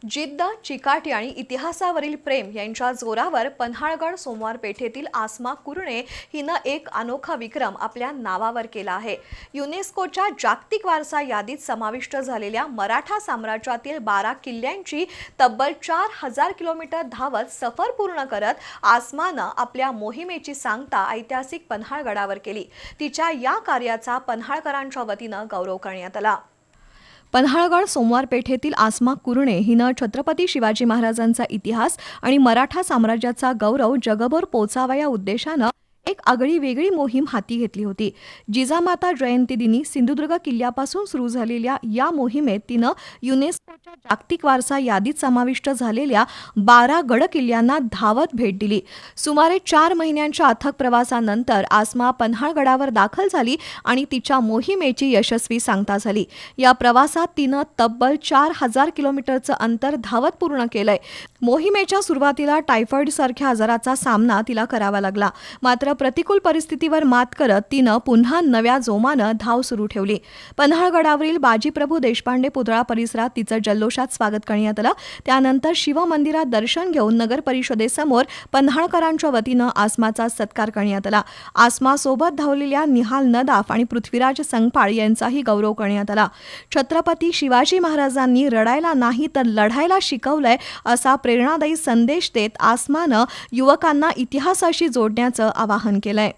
जिद्द, चिकाटी आणि इतिहासावरील प्रेम यांच्या जोरावर पन्हाळगड सोमवार पेठेतील आसमा कुरणे हिनं एक अनोखा विक्रम आपल्या नावावर केला आहे। युनेस्कोच्या जागतिक वारसा यादीत समाविष्ट झालेल्या मराठा साम्राज्यातील 12 किल्ल्यांची तब्बल 4000 किलोमीटर धावत सफर पूर्ण करत आसमानं आपल्या मोहिमेची सांगता ऐतिहासिक पन्हाळगडावर केली। तिच्या या कार्याचा पन्हाळकरांच्या वतीनं गौरव करण्यात आला। पन्हाळगड सोमवार पेठेतील आसमा कुरणे हिनं छत्रपती शिवाजी महाराजांचा इतिहास आणि मराठा साम्राज्याचा गौरव जगभर पोचावा या उद्देशानं एक आगळी वेगळी मोहीम हाती घेतली होती। जिजामाता जयंती दिनी सिंधुदुर्ग किल्ल्यापासून सुरू झालेल्या या मोहिमेत तिनं युनेस्कोच्या जागतिक वारसा यादीत समाविष्ट झालेल्या 12 गड किल्ल्यांना धावत भेट दिली। सुमारे 4 महिन्यांच्या अथक प्रवासानंतर आसमा पन्हाळगडावर दाखल झाली आणि तिच्या मोहिमेची यशस्वी सांगता झाली। या प्रवासात तिनं तब्बल 4000 किलोमीटरचं अंतर धावत पूर्ण केलंय। मोहिमेच्या सुरुवातीला टायफॉइड सारख्या आजाराचा सामना तिला करावा लागला, मात्र प्रतिकूल परिस्थितीवर मात करत तिनं पुन्हा नव्या जोमानं धाव सुरू ठेवली। पन्हाळगडावरील बाजीप्रभू देशपांडे पुतळा परिसरात तिचं जल्लोषात स्वागत करण्यात आलं। त्यानंतर शिवमंदिरात दर्शन घेऊन नगर परिषदेसमोर पन्हाळकरांच्या वतीनं आसमाचा सत्कार करण्यात आला। आसमासोबत धावलेल्या निहाल नदाफ आणि पृथ्वीराज संगपाळ यांचाही गौरव करण्यात आला। छत्रपती शिवाजी महाराजांनी रडायला नाही तर लढायला शिकवलंय असा प्रेरणादायी संदेश देत आसमानं युवकांना इतिहासाशी जोडण्याचं आवाहन केलंय।